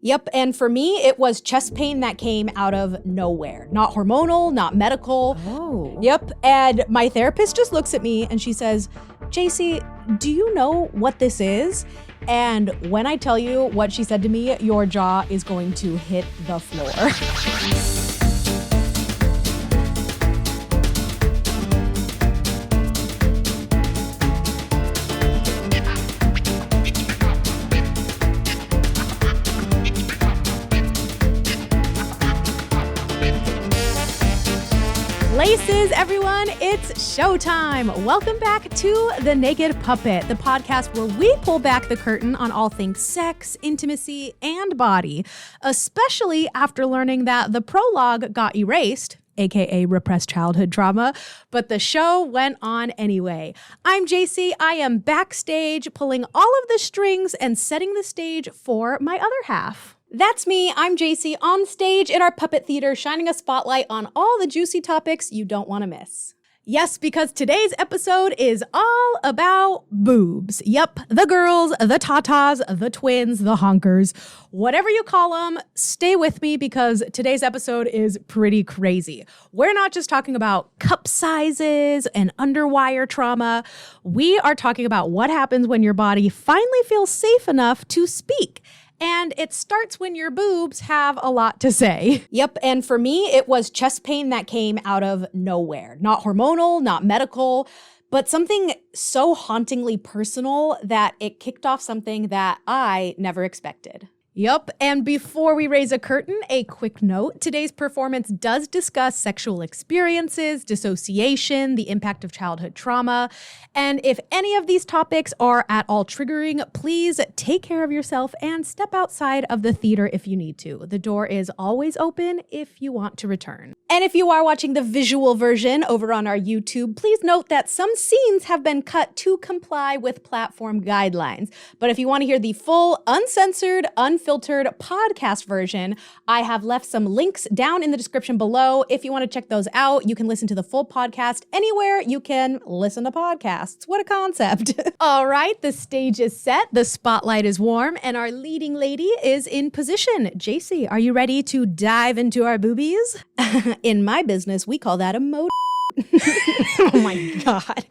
Yep, and for me, it was chest pain that came out of nowhere. Not hormonal, not medical. Oh. Yep, and my therapist just looks at me and she says, JC, do you know what this is? And when I tell you what she said to me, your jaw is going to hit the floor. Laces, everyone, it's showtime. Welcome back to The Naked Puppet, the podcast where we pull back the curtain on all things sex, intimacy, and body, especially after learning that the prologue got erased, aka repressed childhood trauma, but the show went on anyway. I'm JC. I am backstage pulling all of the strings and setting the stage for my other half. That's me, I'm JC, on stage in our puppet theater, shining a spotlight on all the juicy topics you don't want to miss. Yes, because today's episode is all about boobs. Yep, the girls, the tatas, the twins, the honkers, whatever you call them, stay with me because today's episode is pretty crazy. We're not just talking about cup sizes and underwire trauma. We are talking about what happens when your body finally feels safe enough to speak. And it starts when your boobs have a lot to say. Yep, and for me, it was chest pain that came out of nowhere. Not hormonal, not medical, but something so hauntingly personal that it kicked off something that I never expected. Yep, and before we raise a curtain, a quick note. Today's performance does discuss sexual experiences, dissociation, the impact of childhood trauma, and if any of these topics are at all triggering, please take care of yourself and step outside of the theater if you need to. The door is always open if you want to return. And if you are watching the visual version over on our YouTube, please note that some scenes have been cut to comply with platform guidelines. But if you want to hear the full, uncensored, unfiltered podcast version, I have left some links down in the description below. If you want to check those out, you can listen to the full podcast anywhere you can listen to podcasts. What a concept. All right, the stage is set, the spotlight is warm, and our leading lady is in position. JC, are you ready to dive into our boobies? In my business, we call that a mode. Oh my God.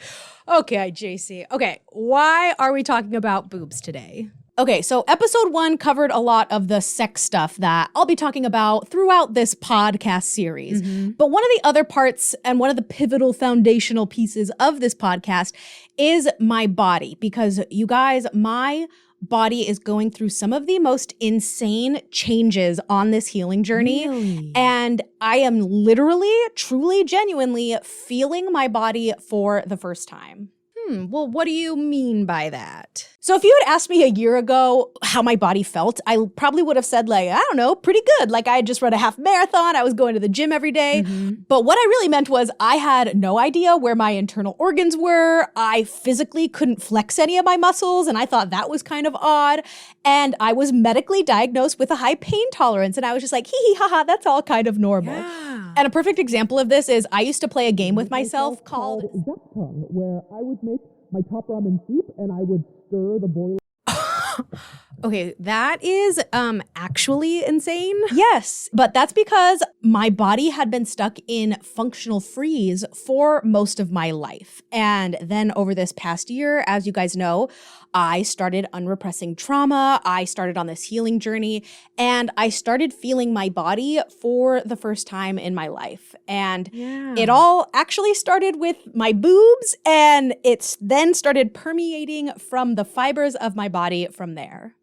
Okay, JC. Okay, why are we talking about boobs today? Okay, so episode 1 covered a lot of the sex stuff that I'll be talking about throughout this podcast series. But one of the other parts and one of the pivotal foundational pieces of this podcast is my body, because you guys, my body is going through some of the most insane changes on this healing journey. Really? And I am literally, truly, genuinely feeling my body for the first time. Well, what do you mean by that? So if you had asked me a year ago how my body felt, I probably would have said like, I don't know, pretty good. Like I had just run a half marathon. I was going to the gym every day. But what I really meant was I had no idea where my internal organs were. I physically couldn't flex any of my muscles. And I thought that was kind of odd. And I was medically diagnosed with a high pain tolerance. And I was just like, hee hee ha ha, that's all kind of normal. Yeah. And a perfect example of this is I used to play a game with myself called duck tongue, where I would make my top ramen soup and I would stir the boiling. Okay, that is actually insane. Yes, but that's because my body had been stuck in functional freeze for most of my life. And then over this past year, as you guys know, I started unrepressing trauma. I started on this healing journey and I started feeling my body for the first time in my life. And it all actually started with my boobs and it's then started permeating from the fibers of my body from there.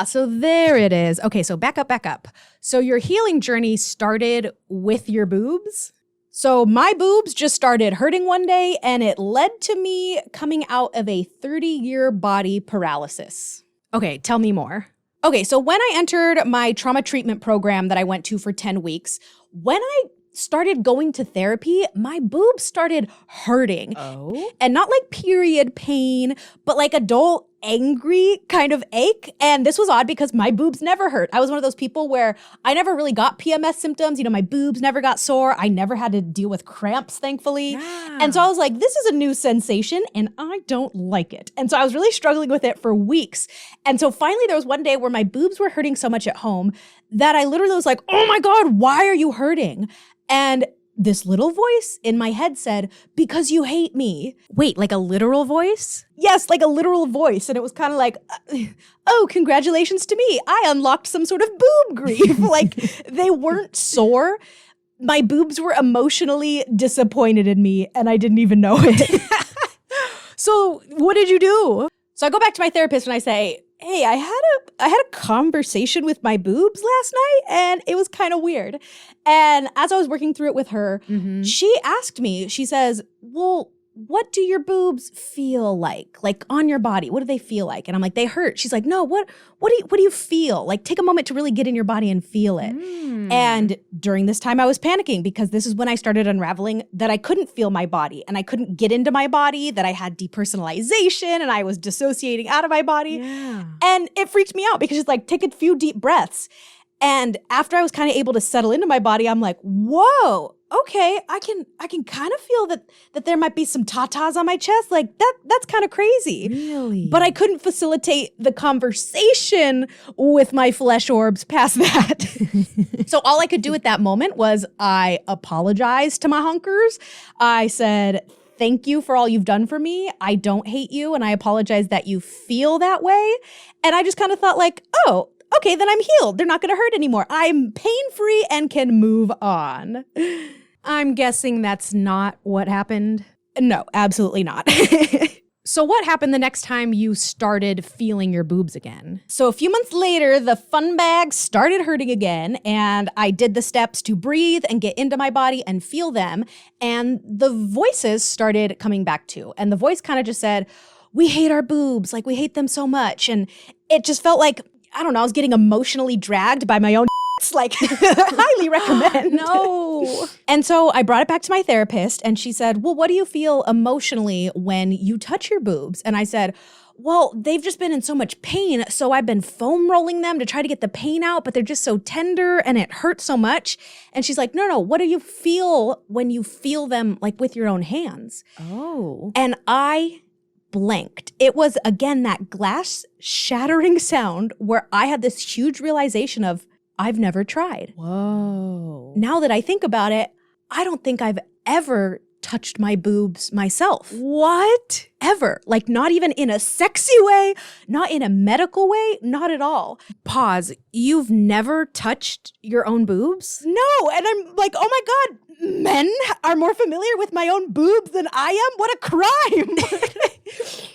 So there it is. Okay, so back up. So your healing journey started with your boobs? So my boobs just started hurting one day and it led to me coming out of a 30-year body paralysis. Okay, tell me more. Okay, so when I entered my trauma treatment program that I went to for 10 weeks, when I started going to therapy, my boobs started hurting. Oh? And not like period pain, but like a dull angry kind of ache. And this was odd because my boobs never hurt. I was one of those people where I never really got PMS symptoms. You know, my boobs never got sore. I never had to deal with cramps, thankfully. Yeah. And so I was like, this is a new sensation and I don't like it. And so I was really struggling with it for weeks. And so finally there was one day where my boobs were hurting so much at home that I literally was like, oh my God, why are you hurting? And this little voice in my head said, because you hate me. Wait, like a literal voice? Yes, like a literal voice. And it was kind of like, oh, congratulations to me. I unlocked some sort of boob grief. Like they weren't sore. My boobs were emotionally disappointed in me and I didn't even know it. So what did you do? So I go back to my therapist and I say, hey, I had a conversation with my boobs last night and it was kind of weird. And as I was working through it with her, she asked me, she says, well, what do your boobs feel like on your body? What do they feel like? And I'm like, they hurt. She's like, no, what do you feel? Like take a moment to really get in your body and feel it. And during this time I was panicking because this is when I started unraveling that I couldn't feel my body and I couldn't get into my body, that I had depersonalization and I was dissociating out of my body. Yeah. And it freaked me out because she's like, take a few deep breaths. And after I was kind of able to settle into my body, I'm like, whoa, okay, I can kind of feel that there might be some tatas on my chest. Like that's kind of crazy. Really? But I couldn't facilitate the conversation with my flesh orbs past that. So all I could do at that moment was I apologized to my hunkers. I said, thank you for all you've done for me. I don't hate you. And I apologize that you feel that way. And I just kind of thought like, oh, okay, then I'm healed. They're not going to hurt anymore. I'm pain-free and can move on. I'm guessing that's not what happened. No, absolutely not. So what happened the next time you started feeling your boobs again? So a few months later, the fun bag started hurting again, and I did the steps to breathe and get into my body and feel them, and the voices started coming back too. And the voice kind of just said, we hate our boobs, like we hate them so much. And it just felt like, I don't know, I was getting emotionally dragged by my own like highly recommend. No. And so I brought it back to my therapist and she said, well, what do you feel emotionally when you touch your boobs? And I said, well, they've just been in so much pain. So I've been foam rolling them to try to get the pain out, but they're just so tender and it hurts so much. And she's like, no, what do you feel when you feel them like with your own hands? Oh. And I blanked. It was, again, that glass shattering sound where I had this huge realization of, I've never tried. Whoa. Now that I think about it, I don't think I've ever touched my boobs myself. What? Ever. Like not even in a sexy way, not in a medical way, not at all. Pause. You've never touched your own boobs? No. And I'm like, oh my God, men are more familiar with my own boobs than I am? What a crime.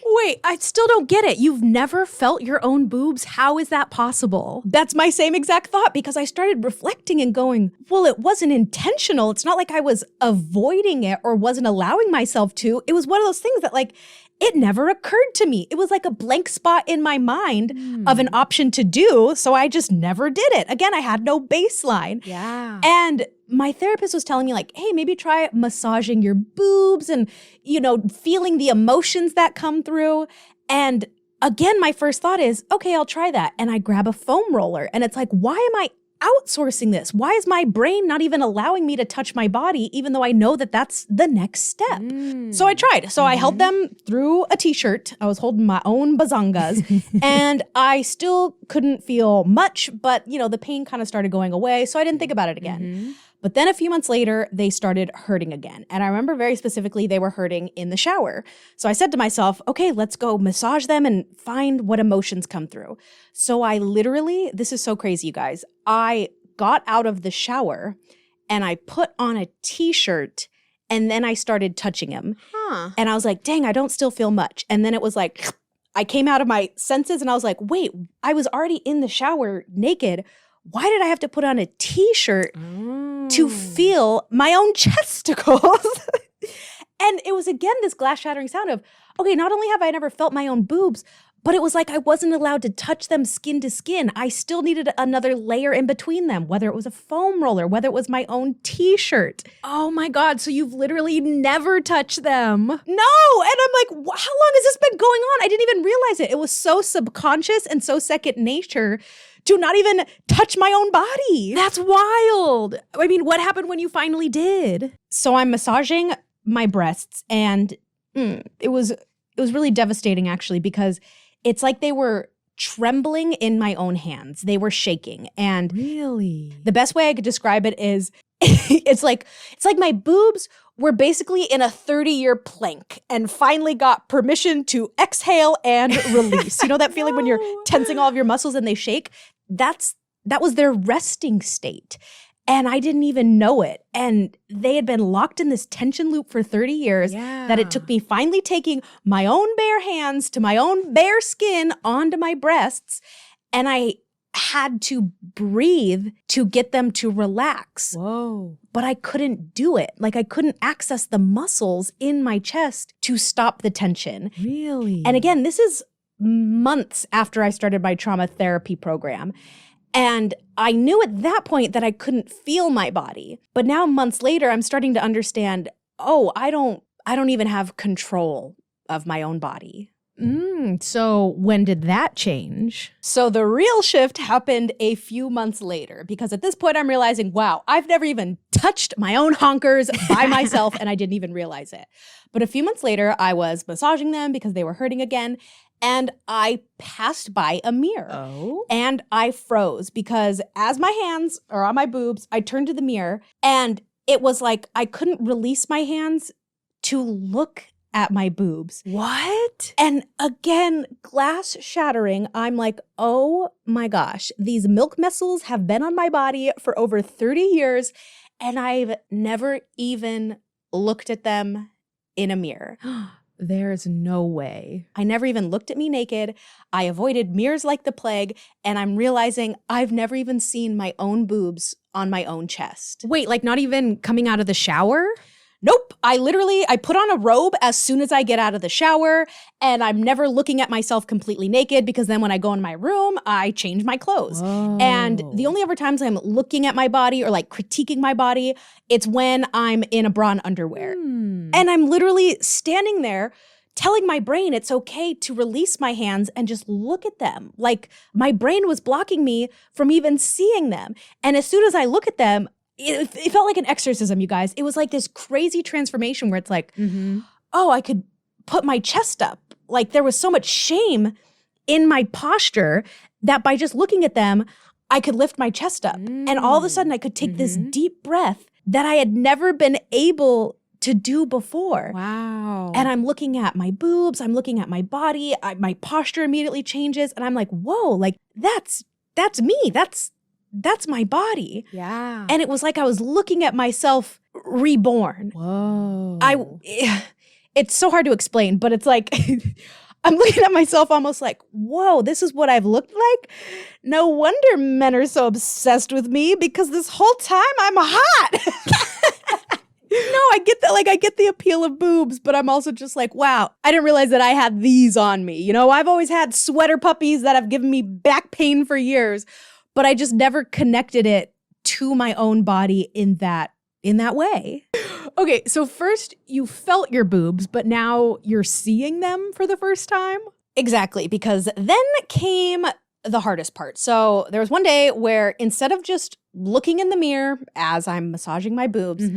Wait, I still don't get it. You've never felt your own boobs? How is that possible? That's my same exact thought because I started reflecting and going, well, it wasn't intentional. It's not like I was avoiding it or wasn't allowing myself to. It was one of those things that like, it never occurred to me. It was like a blank spot in my mind of an option to do. So I just never did it. Again, I had no baseline. Yeah. And my therapist was telling me like, hey, maybe try massaging your boobs and, you know, feeling the emotions that come through. And again, my first thought is, okay, I'll try that. And I grab a foam roller and it's like, why am I outsourcing this? Why is my brain not even allowing me to touch my body, even though I know that that's the next step? So I tried. So I held them through a t-shirt. I was holding my own bazongas and I still couldn't feel much, but you know, the pain kind of started going away. So I didn't think about it again. But then a few months later, they started hurting again. And I remember very specifically, they were hurting in the shower. So I said to myself, okay, let's go massage them and find what emotions come through. So I literally, this is so crazy, you guys. I got out of the shower and I put on a t-shirt and then I started touching him. And I was like, dang, I don't still feel much. And then it was like, I came out of my senses and I was like, wait, I was already in the shower naked. Why did I have to put on a t-shirt to feel my own chesticles? And it was, again, this glass shattering sound of, okay, not only have I never felt my own boobs, But it was like I wasn't allowed to touch them skin to skin. I still needed another layer in between them, whether it was a foam roller, whether it was my own t-shirt. Oh my God. So you've literally never touched them. No. And I'm like, how long has this been going on? I didn't even realize it. It was so subconscious and so second nature to not even touch my own body. That's wild. I mean, what happened when you finally did? So I'm massaging my breasts, and it was really devastating, actually, because it's like they were trembling in my own hands. They were shaking. And really, the best way I could describe it is it's like my boobs were basically in a 30-year plank and finally got permission to exhale and release. You know that feeling when you're tensing all of your muscles and they shake? That was their resting state. And I didn't even know it. And they had been locked in this tension loop for 30 years that it took me finally taking my own bare hands to my own bare skin onto my breasts. And I had to breathe to get them to relax. Whoa. But I couldn't do it. Like I couldn't access the muscles in my chest to stop the tension. Really? And again, this is months after I started my trauma therapy program. And I knew at that point that I couldn't feel my body. But now months later, I'm starting to understand, I don't even have control of my own body. So when did that change? So the real shift happened a few months later, because at this point I'm realizing, wow, I've never even touched my own honkers by myself and I didn't even realize it. But a few months later, I was massaging them because they were hurting again. And I passed by a mirror. Oh. And I froze because as my hands are on my boobs, I turned to the mirror and it was like I couldn't release my hands to look at my boobs. What? And again, glass shattering, I'm like, oh my gosh, these milk muscles have been on my body for over 30 years and I've never even looked at them in a mirror. There's no way. I never even looked at me naked. I avoided mirrors like the plague, and I'm realizing I've never even seen my own boobs on my own chest. Wait, like not even coming out of the shower? Nope. I put on a robe as soon as I get out of the shower, and I'm never looking at myself completely naked because then when I go in my room, I change my clothes. Whoa. And the only ever times I'm looking at my body or like critiquing my body, it's when I'm in a bra and underwear. And I'm literally standing there telling my brain it's okay to release my hands and just look at them. Like my brain was blocking me from even seeing them. And as soon as I look at them, it felt like an exorcism, you guys. It was like this crazy transformation where it's like, I could put my chest up. Like there was so much shame in my posture that by just looking at them, I could lift my chest up. And all of a sudden I could take this deep breath that I had never been able to do before. Wow. And I'm looking at my boobs, I'm looking at my body, my posture immediately changes. And I'm like, whoa, like that's me. That's my body. Yeah. And it was like I was looking at myself reborn. Whoa. It's so hard to explain, but it's like I'm looking at myself almost like, whoa, this is what I've looked like? No wonder men are so obsessed with me because this whole time I'm hot. No, I get that. Like, I get the appeal of boobs, but I'm also just like, wow, I didn't realize that I had these on me. You know, I've always had sweater puppies that have given me back pain for years, but I just never connected it to my own body in that way. Okay, so first you felt your boobs, but now you're seeing them for the first time? Exactly, because then came the hardest part. So there was one day where instead of just looking in the mirror as I'm massaging my boobs,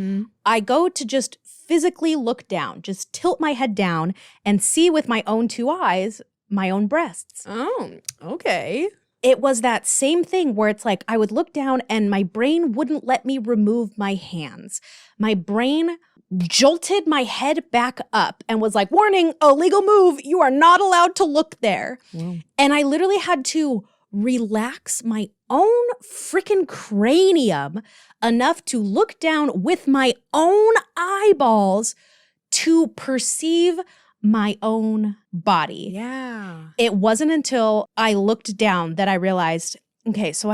I go to just physically look down, just tilt my head down and see with my own two eyes my own breasts. Oh, okay. It was that same thing where it's like I would look down and my brain wouldn't let me remove my hands. My brain jolted my head back up and was like, warning, illegal move. You are not allowed to look there. Wow. And I literally had to relax my own freaking cranium enough to look down with my own eyeballs to perceive my own body. Yeah. It wasn't until I looked down that I realized, okay, so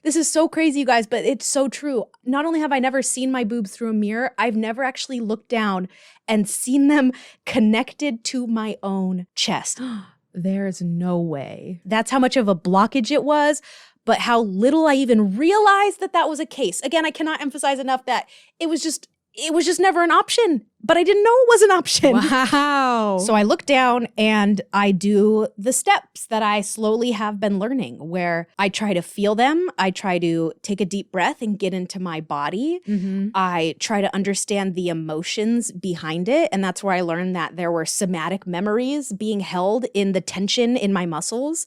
this is so crazy, you guys, but it's so true. Not only have I never seen my boobs through a mirror, I've never actually looked down and seen them connected to my own chest. There's no way. That's how much of a blockage it was, but how little I even realized that that was a case. Again, I cannot emphasize enough that it was just never an option, but I didn't know it was an option. Wow. So I look down and I do the steps that I slowly have been learning, where I try to feel them. I try to take a deep breath and get into my body. Mm-hmm. I try to understand the emotions behind it. And that's where I learned that there were somatic memories being held in the tension in my muscles.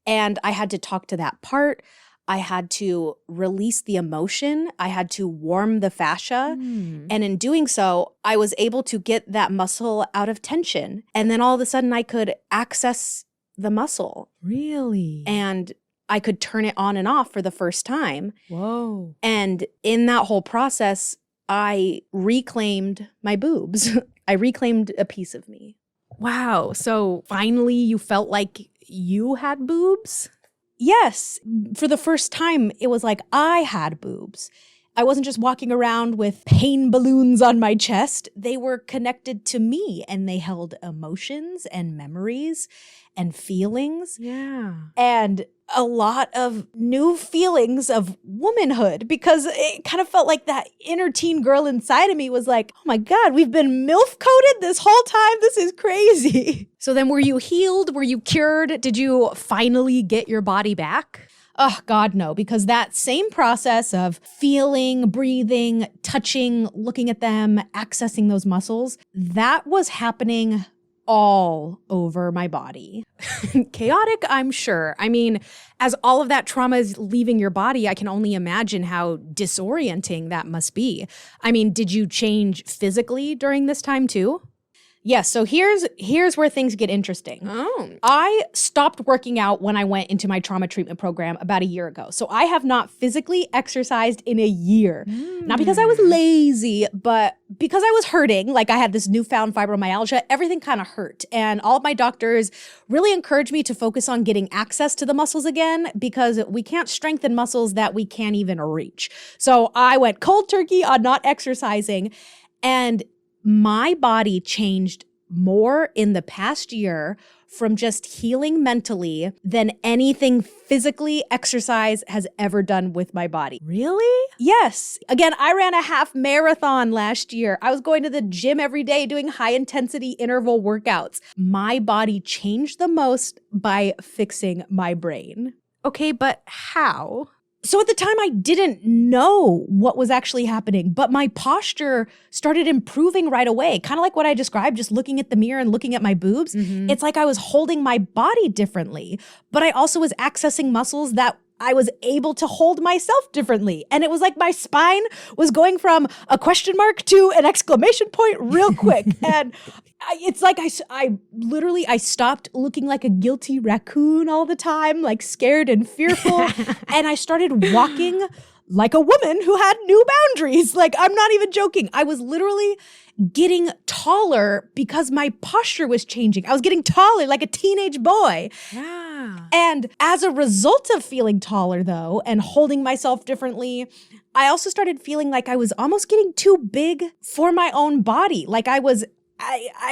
And I had to talk to that part. I had to release the emotion. I had to warm the fascia. And in doing so, I was able to get that muscle out of tension. And then all of a sudden I could access the muscle. Really? And I could turn it on and off for the first time. Whoa. And in that whole process, I reclaimed my boobs. I reclaimed a piece of me. Wow. So finally you felt like you had boobs? Yes, for the first time, it was like I had boobs. I wasn't just walking around with pain balloons on my chest. They were connected to me, and they held emotions and memories and feelings. Yeah. And a lot of new feelings of womanhood, because it kind of felt like that inner teen girl inside of me was like, oh my God, we've been MILF coded this whole time. This is crazy. So then were you healed? Were you cured? Did you finally get your body back? Oh, God, no, because that same process of feeling, breathing, touching, looking at them, accessing those muscles, that was happening all over my body. Chaotic, I'm sure. I mean, as all of that trauma is leaving your body, I can only imagine how disorienting that must be. I mean, did you change physically during this time too? Yes, so here's where things get interesting. Oh. I stopped working out when I went into my trauma treatment program about a year ago. So I have not physically exercised in a year. Not because I was lazy, but because I was hurting. Like I had this newfound fibromyalgia, everything kind of hurt. And all of my doctors really encouraged me to focus on getting access to the muscles again, because we can't strengthen muscles that we can't even reach. So I went cold turkey on not exercising, and my body changed more in the past year from just healing mentally than anything physically exercise has ever done with my body. Really? Yes. Again, I ran a half marathon last year. I was going to the gym every day doing high intensity interval workouts. My body changed the most by fixing my brain. Okay, but how? So at the time, I didn't know what was actually happening, but my posture started improving right away. Kind of like what I described, just looking at the mirror and looking at my boobs. It's like I was holding my body differently, but I also was accessing muscles that I was able to hold myself differently. And it was like my spine was going from a question mark to an exclamation point real quick. And it's like I literally stopped looking like a guilty raccoon all the time, like scared and fearful. And I started walking like a woman who had new boundaries. Like, I'm not even joking. I was literally getting taller because my posture was changing. I was getting taller like a teenage boy. Yeah. And as a result of feeling taller, though, and holding myself differently, I also started feeling like I was almost getting too big for my own body. Like I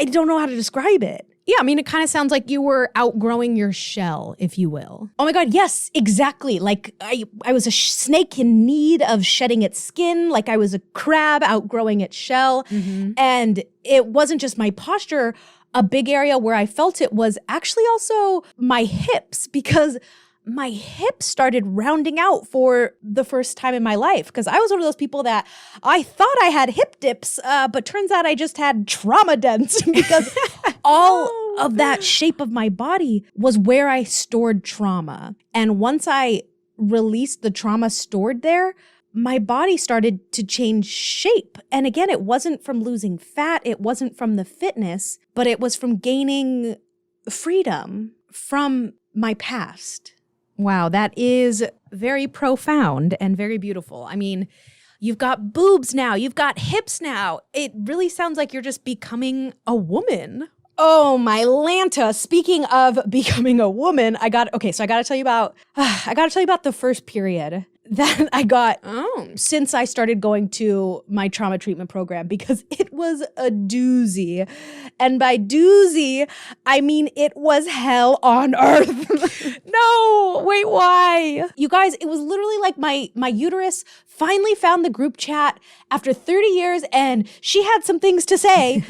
don't know how to describe it. Yeah, I mean, it kind of sounds like you were outgrowing your shell, if you will. Oh my God, yes, exactly. Like I was a snake in need of shedding its skin, like I was a crab outgrowing its shell. And it wasn't just my posture. A big area where I felt it was actually also my hips, because my hips started rounding out for the first time in my life, because I was one of those people that I thought I had hip dips, but turns out I just had trauma dents because all of that shape of my body was where I stored trauma. And once I released the trauma stored there, my body started to change shape. And again, it wasn't from losing fat, it wasn't from the fitness, but it was from gaining freedom from my past. Wow, that is very profound and very beautiful. I mean, you've got boobs now, you've got hips now. It really sounds like you're just becoming a woman. Oh, my Lanta. Speaking of becoming a woman, I got to tell you about the first period. that I got since I started going to my trauma treatment program, because it was a doozy. And by doozy, I mean it was hell on earth. No, wait, why? You guys, it was literally like my uterus finally found the group chat after 30 years, and she had some things to say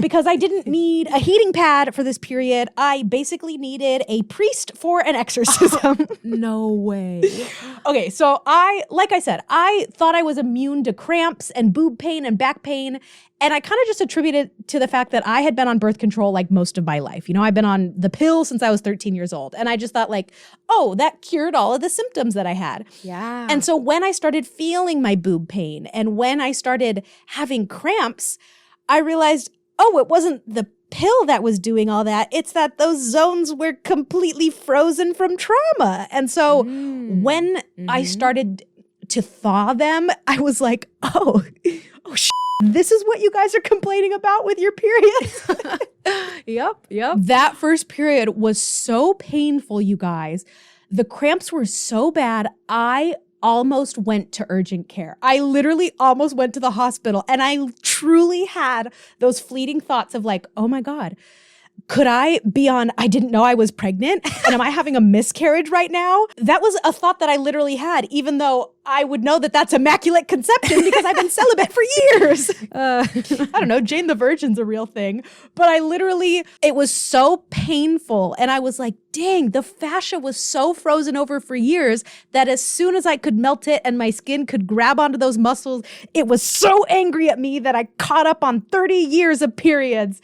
because I didn't need a heating pad for this period. I basically needed a priest for an exorcism. No way. Okay, so like I said, I thought I was immune to cramps and boob pain and back pain. And I kind of just attributed it to the fact that I had been on birth control like most of my life. You know, I've been on the pill since I was 13 years old. And I just thought like, oh, that cured all of the symptoms that I had. Yeah. And so when I started feeling my boob pain and when I started having cramps, I realized, oh, it wasn't the pill that was doing all that. It's that those zones were completely frozen from trauma. And so when I started to thaw them, I was like, oh, this is what you guys are complaining about with your periods. Yep. That first period was so painful, you guys. The cramps were so bad, I almost went to urgent care. I literally almost went to the hospital, and I truly had those fleeting thoughts of like, oh my God, could I didn't know I was pregnant, and am I having a miscarriage right now? That was a thought that I literally had, even though I would know that that's immaculate conception because I've been celibate for years. I don't know, Jane the Virgin's a real thing. But it was so painful. And I was like, dang, the fascia was so frozen over for years that as soon as I could melt it and my skin could grab onto those muscles, it was so angry at me that I caught up on 30 years of periods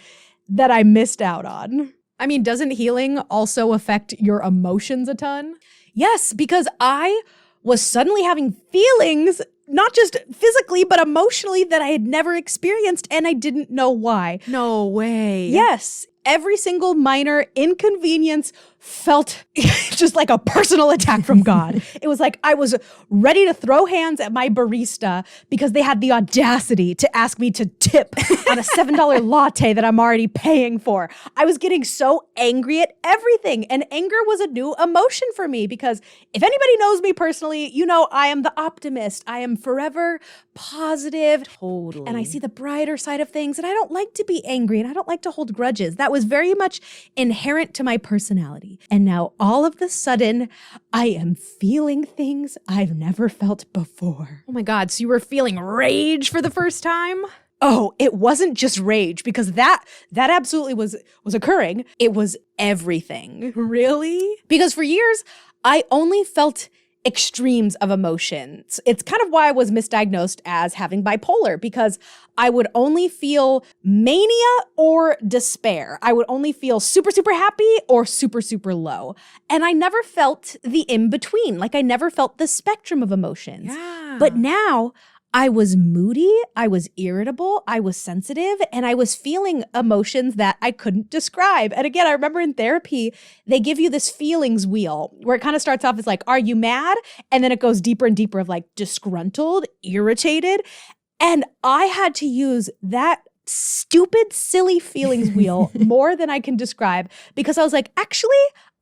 that I missed out on. I mean, doesn't healing also affect your emotions a ton? Yes, because I was suddenly having feelings, not just physically, but emotionally, that I had never experienced, and I didn't know why. No way. Yes. Every single minor inconvenience felt just like a personal attack from God. It was like I was ready to throw hands at my barista because they had the audacity to ask me to tip on a $7 latte that I'm already paying for. I was getting so angry at everything, and anger was a new emotion for me because if anybody knows me personally, you know I am the optimist. I am forever positive. Totally. And I see the brighter side of things, and I don't like to be angry, and I don't like to hold grudges. That was very much inherent to my personality. And now all of a sudden, I am feeling things I've never felt before. Oh my God, so you were feeling rage for the first time? Oh, it wasn't just rage, because that absolutely was occurring. It was everything. Really? Because for years, I only felt extremes of emotions. It's kind of why I was misdiagnosed as having bipolar, because I would only feel mania or despair. I would only feel super, super happy or super, super low. And I never felt the in-between. Like I never felt the spectrum of emotions. Yeah. But now I was moody, I was irritable, I was sensitive, and I was feeling emotions that I couldn't describe. And again, I remember in therapy, they give you this feelings wheel where it kind of starts off as like, are you mad? And then it goes deeper and deeper of like disgruntled, irritated. And I had to use that stupid, silly feelings wheel more than I can describe, because I was like, actually,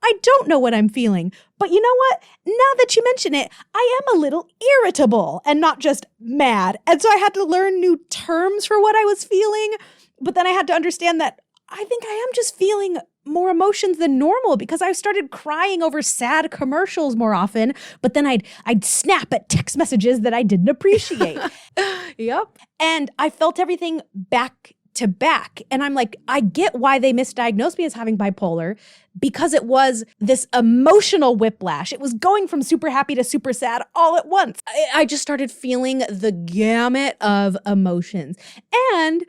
I don't know what I'm feeling, but you know what? Now that you mention it, I am a little irritable and not just mad. And so I had to learn new terms for what I was feeling, but then I had to understand that I think I am just feeling more emotions than normal, because I started crying over sad commercials more often, but then I'd snap at text messages that I didn't appreciate. Yep. And I felt everything back to back. And I'm like, I get why they misdiagnosed me as having bipolar, because it was this emotional whiplash. It was going from super happy to super sad all at once. I just started feeling the gamut of emotions. And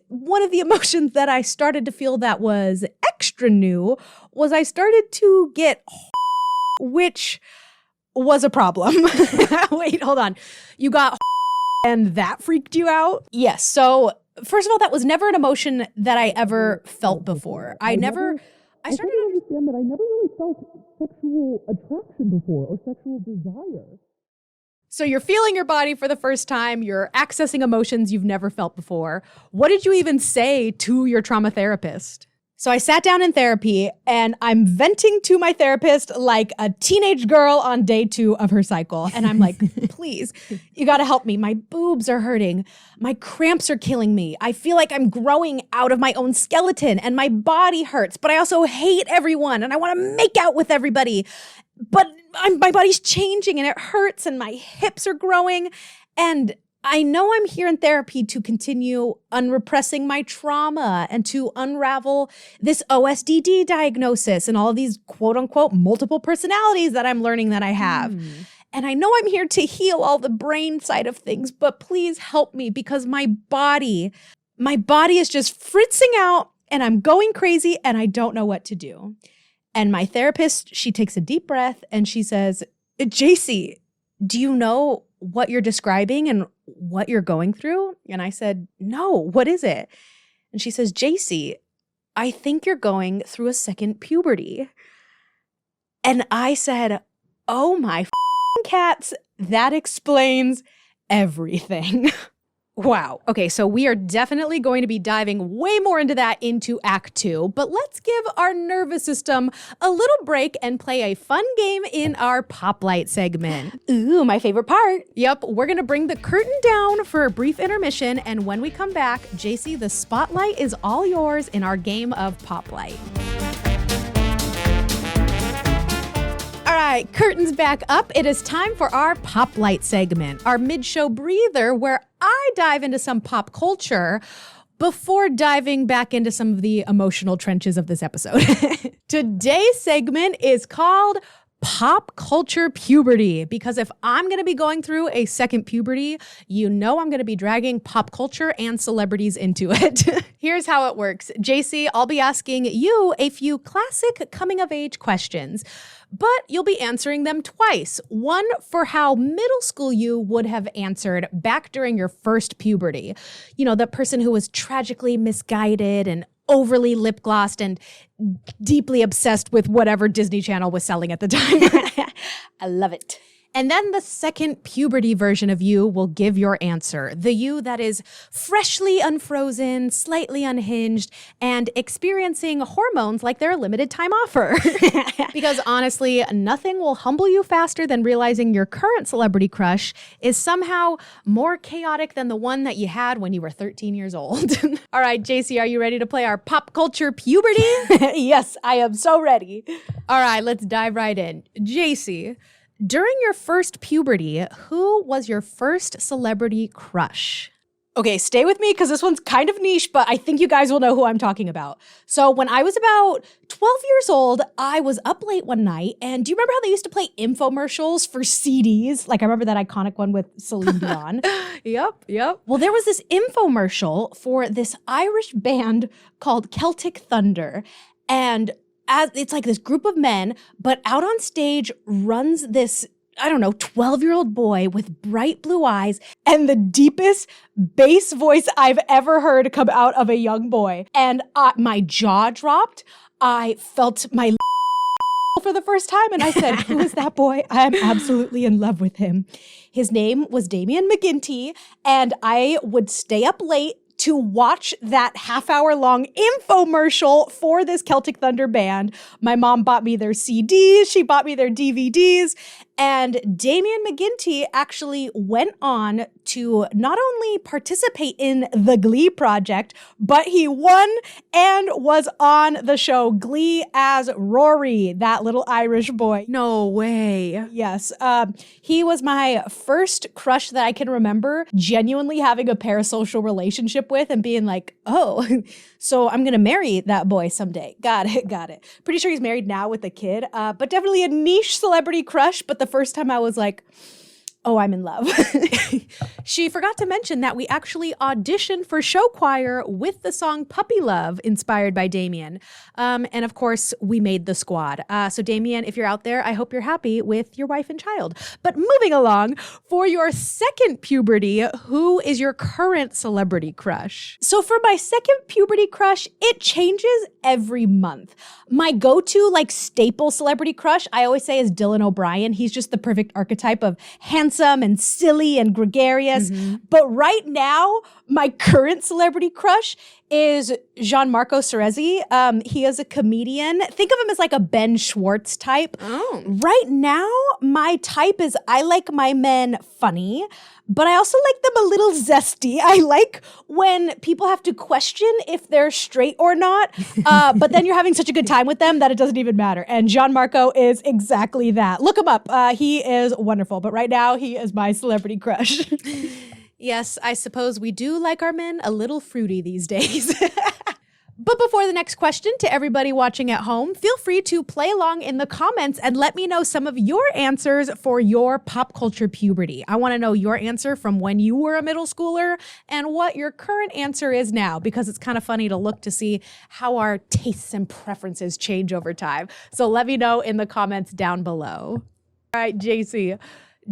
one of the emotions that I started to feel that was extra new was I started to get which was a problem. Wait, hold on. You got and that freaked you out? Yes. So first of all, that was never an emotion that I ever felt before. I started to understand that I never really felt sexual attraction before or sexual desire. So you're feeling your body for the first time. You're accessing emotions you've never felt before. What did you even say to your trauma therapist? So I sat down in therapy and I'm venting to my therapist like a teenage girl on day 2 of her cycle. And I'm like, please, you got to help me. My boobs are hurting. My cramps are killing me. I feel like I'm growing out of my own skeleton and my body hurts, but I also hate everyone and I want to make out with everybody. But my body's changing and it hurts and my hips are growing. And I know I'm here in therapy to continue unrepressing my trauma and to unravel this OSDD diagnosis and all of these quote unquote multiple personalities that I'm learning that I have. And I know I'm here to heal all the brain side of things, but please help me because my body is just fritzing out and I'm going crazy and I don't know what to do. And my therapist, she takes a deep breath and she says, JC, do you know what you're describing and what you're going through? And I said, no, what is it? And she says, JC, I think you're going through a second puberty. And I said, oh my cats, that explains everything. Wow. Okay, so we are definitely going to be diving way more into that into Act 2, but let's give our nervous system a little break and play a fun game in our Poplight segment. Ooh, my favorite part. Yep, we're going to bring the curtain down for a brief intermission, and when we come back, JC, the spotlight is all yours in our game of Poplight. All right, curtains back up. It is time for our Poplight segment, our mid-show breather where I dive into some pop culture before diving back into some of the emotional trenches of this episode. Today's segment is called Pop Culture Puberty, because if I'm going to be going through a second puberty, you know I'm going to be dragging pop culture and celebrities into it. Here's how it works. JC, I'll be asking you a few classic coming-of-age questions, but you'll be answering them twice. One for how middle school you would have answered back during your first puberty. You know, the person who was tragically misguided and overly lip-glossed and deeply obsessed with whatever Disney Channel was selling at the time. I love it. And then the second puberty version of you will give your answer. The you that is freshly unfrozen, slightly unhinged, and experiencing hormones like they're a limited time offer. Because honestly, nothing will humble you faster than realizing your current celebrity crush is somehow more chaotic than the one that you had when you were 13 years old. All right, JC, are you ready to play our pop culture puberty? Yes, I am so ready. All right, let's dive right in. JC, during your first puberty, who was your first celebrity crush? Okay, stay with me because this one's kind of niche, but I think you guys will know who I'm talking about. So when I was about 12 years old, I was up late one night, and do you remember how they used to play infomercials for CDs? Like I remember that iconic one with Celine Dion. Yep. Well, there was this infomercial for this Irish band called Celtic Thunder, and it's like this group of men, but out on stage runs this, 12-year-old boy with bright blue eyes and the deepest bass voice I've ever heard come out of a young boy. And my jaw dropped. I felt my for the first time, and I said, who is that boy? I'm absolutely in love with him. His name was Damien McGinty, and I would stay up late to watch that half-hour-long infomercial for this Celtic Thunder band. My mom bought me their CDs, she bought me their DVDs, and Damien McGinty actually went on to not only participate in the Glee project, but he won and was on the show Glee as Rory, that little Irish boy. No way. Yes. He was my first crush that I can remember genuinely having a parasocial relationship with and being like, oh, so I'm going to marry that boy someday. Got it. Pretty sure he's married now with a kid, but definitely a niche celebrity crush. But the first time I was like, oh, I'm in love. She forgot to mention that we actually auditioned for show choir with the song Puppy Love, inspired by Damien. And of course, we made the squad. So Damien, if you're out there, I hope you're happy with your wife and child. But moving along, for your second puberty, who is your current celebrity crush? So for my second puberty crush, it changes every month. My go-to staple celebrity crush, I always say, is Dylan O'Brien. He's just the perfect archetype of handsome and silly and gregarious. Mm-hmm. But right now, my current celebrity crush is Gianmarco Cerezi. He is a comedian. Think of him as like a Ben Schwartz type. Oh. Right now, my type is I like my men funny, but I also like them a little zesty. I like when people have to question if they're straight or not, but then you're having such a good time with them that it doesn't even matter. And Gianmarco is exactly that. Look him up. He is wonderful, but right now he is my celebrity crush. Yes, I suppose we do like our men a little fruity these days. But before the next question, to everybody watching at home, feel free to play along in the comments and let me know some of your answers for your pop culture puberty. I want to know your answer from when you were a middle schooler and what your current answer is now, because it's kind of funny to look to see how our tastes and preferences change over time. So let me know in the comments down below. All right, JC,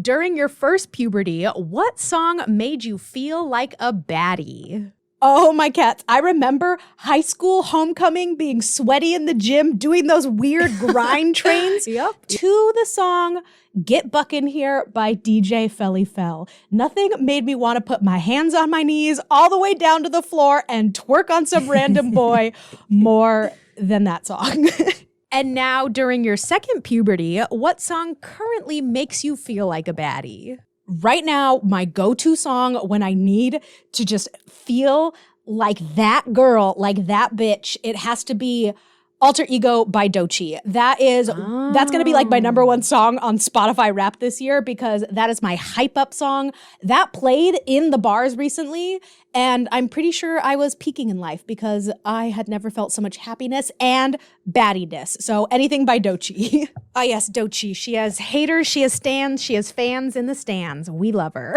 during your first puberty, what song made you feel like a baddie? Oh, my cats. I remember high school homecoming, being sweaty in the gym, doing those weird grind trains Yep. to the song Get Buckin' Here by DJ Felly Fell. Nothing made me want to put my hands on my knees all the way down to the floor and twerk on some random boy more than that song. And now, during your second puberty, what song currently makes you feel like a baddie? Right now, my go-to song when I need to just feel like that girl, like that bitch, it has to be Alter Ego by Doechii. That's going to be like my number one song on Spotify Rap this year because that is my hype up song. That played in the bars recently, and I'm pretty sure I was peaking in life because I had never felt so much happiness and baddiness. So anything by Doechii. Ah, yes, Doechii. She has haters, she has stans, she has fans in the stands. We love her.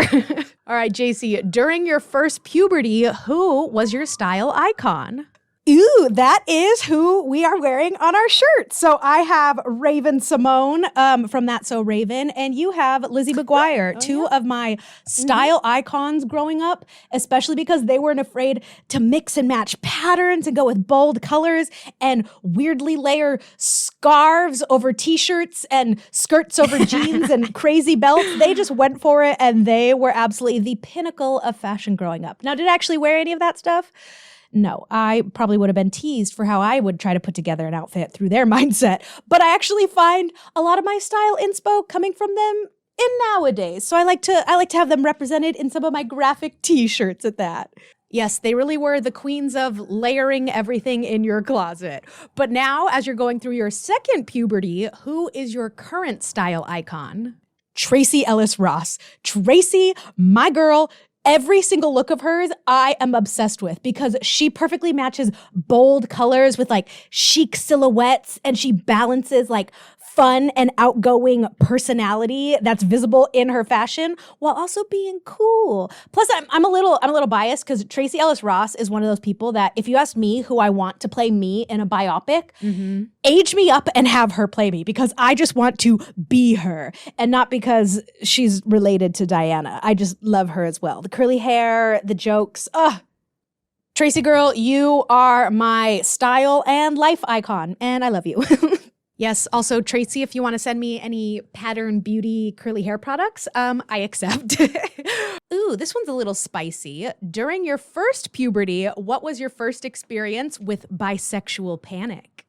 All right, JC, during your first puberty, who was your style icon? Ooh, that is who we are wearing on our shirt. So I have Raven Simone from That's So Raven, and you have Lizzie McGuire, two of my style icons growing up, especially because they weren't afraid to mix and match patterns and go with bold colors and weirdly layer scarves over t-shirts and skirts over jeans and crazy belts. They just went for it, and they were absolutely the pinnacle of fashion growing up. Now, did I actually wear any of that stuff? No, I probably would have been teased for how I would try to put together an outfit through their mindset. But I actually find a lot of my style inspo coming from them in nowadays. So I like to have them represented in some of my graphic t-shirts at that. Yes, they really were the queens of layering everything in your closet. But now, as you're going through your second puberty, who is your current style icon? Tracee Ellis Ross. Tracee, my girl. Every single look of hers, I am obsessed with because she perfectly matches bold colors with like chic silhouettes, and she balances like fun and outgoing personality that's visible in her fashion while also being cool. Plus, I'm a little biased because Tracee Ellis Ross is one of those people that if you ask me who I want to play me in a biopic, age me up and have her play me because I just want to be her and not because she's related to Diana. I just love her as well. The curly hair, the jokes. Tracee girl, you are my style and life icon, and I love you. Yes, also, Tracee, if you want to send me any pattern beauty curly hair products, I accept. Ooh, this one's a little spicy. During your first puberty, what was your first experience with bisexual panic?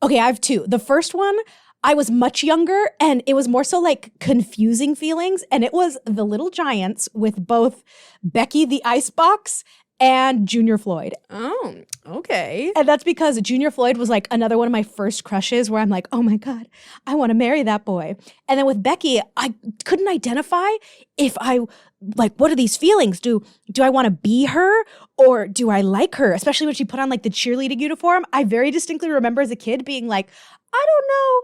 Okay, I have two. The first one, I was much younger, and it was more so like confusing feelings, and it was The Little Giants with both Becky the Icebox and Junior Floyd. Oh, okay. And that's because Junior Floyd was like another one of my first crushes where I'm like, oh my God, I want to marry that boy. And then with Becky, I couldn't identify if I, like, what are these feelings? Do I want to be her or do I like her? Especially when she put on like the cheerleading uniform. I very distinctly remember as a kid being like, I don't know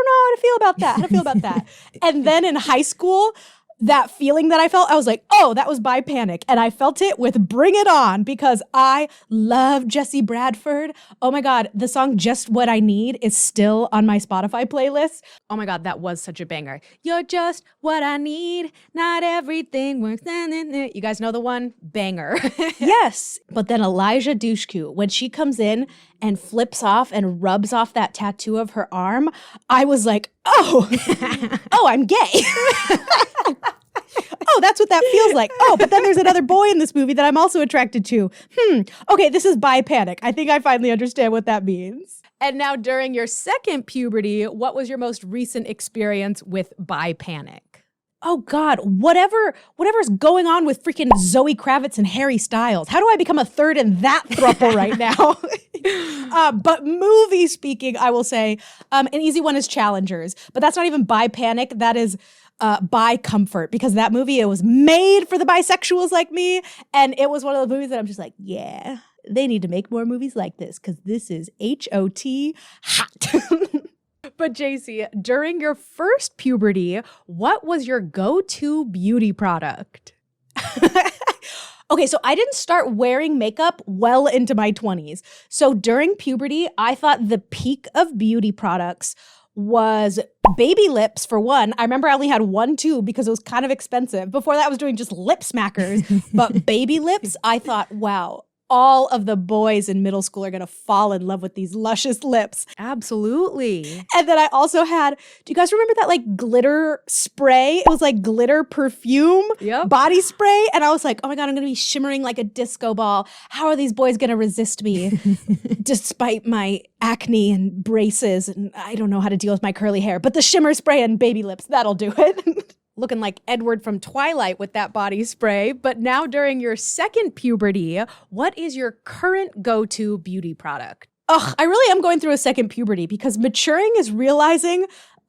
how to feel about that. And then in high school, that feeling that I felt, I was like, oh, that was bi panic. And I felt it with Bring It On because I love Jesse Bradford. Oh my God, the song Just What I Need is still on my Spotify playlist. Oh my God, that was such a banger. You're just what I need, not everything works. You guys know the one? Banger. Yes. But then Elijah Dushku, when she comes in and flips off and rubs off that tattoo of her arm, I was like, oh, I'm gay. oh, that's what that feels like. Oh, but then there's another boy in this movie that I'm also attracted to. Okay, this is bi panic. I think I finally understand what that means. And now during your second puberty, what was your most recent experience with bi panic? Oh God, whatever's going on with freaking Zoe Kravitz and Harry Styles. How do I become a third in that throuple right now? But movie speaking, I will say, an easy one is Challengers. But that's not even bi panic. That is bi comfort, because that movie, it was made for the bisexuals like me. And it was one of those movies that I'm just like, yeah, they need to make more movies like this, because this is HOT hot. But JC, during your first puberty, what was your go-to beauty product? Okay, so I didn't start wearing makeup well into my 20s. So during puberty, I thought the peak of beauty products was baby lips, for one. I remember I only had one tube because it was kind of expensive. Before that, I was doing just lip smackers. But baby lips, I thought, wow, all of the boys in middle school are going to fall in love with these luscious lips. Absolutely. And then I also had, do you guys remember that like glitter spray? It was like glitter perfume body spray. And I was like, oh my God, I'm going to be shimmering like a disco ball. How are these boys going to resist me despite my acne and braces? And I don't know how to deal with my curly hair, but the shimmer spray and baby lips, that'll do it. Looking like Edward from Twilight with that body spray. But now during your second puberty, what is your current go-to beauty product? Ugh, I really am going through a second puberty, because maturing is realizing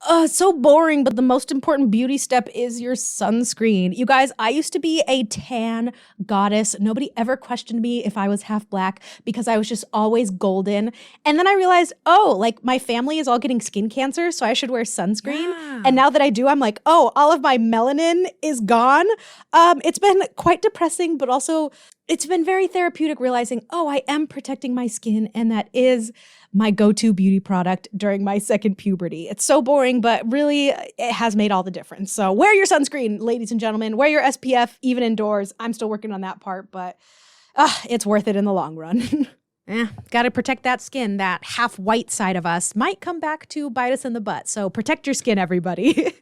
it's so boring, but the most important beauty step is your sunscreen. You guys, I used to be a tan goddess. Nobody ever questioned me if I was half black, because I was just always golden. And then I realized, oh, like my family is all getting skin cancer, so I should wear sunscreen. Yeah. And now that I do, I'm like, oh, all of my melanin is gone. It's been quite depressing, but also it's been very therapeutic realizing, oh, I am protecting my skin, and that is my go-to beauty product during my second puberty. It's so boring, but really it has made all the difference. So wear your sunscreen, ladies and gentlemen. Wear your SPF, even indoors. I'm still working on that part, but it's worth it in the long run. Got to protect that skin. That half white side of us might come back to bite us in the butt. So protect your skin, everybody.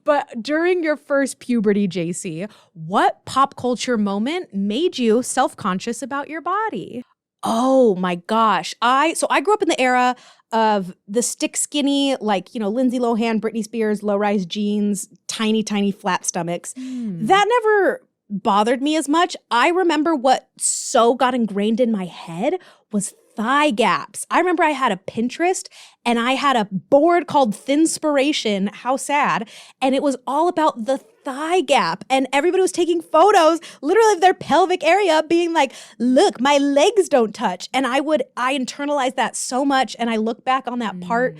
But during your first puberty, JC, what pop culture moment made you self-conscious about your body? Oh my gosh. I grew up in the era of the stick skinny, like, Lindsay Lohan, Britney Spears, low-rise jeans, tiny, tiny flat stomachs. That never bothered me as much. I remember what so got ingrained in my head was thigh gaps. I remember I had a Pinterest and I had a board called Thinspiration, how sad, and it was all about the thigh gap, and everybody was taking photos literally of their pelvic area being like, look, my legs don't touch. And I internalized that so much, and I look back on that part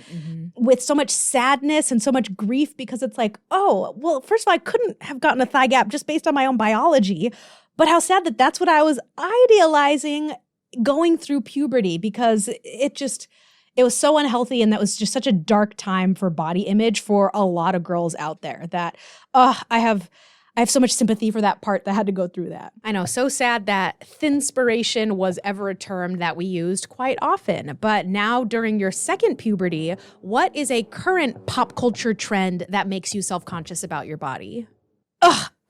with so much sadness and so much grief, because it's like, oh, well, first of all, I couldn't have gotten a thigh gap just based on my own biology, but how sad that that's what I was idealizing going through puberty, because it was so unhealthy, and that was just such a dark time for body image for a lot of girls out there that I have so much sympathy for that part that had to go through that. I know, so sad that thinspiration was ever a term that we used quite often. But now during your second puberty, what is a current pop culture trend that makes you self-conscious about your body?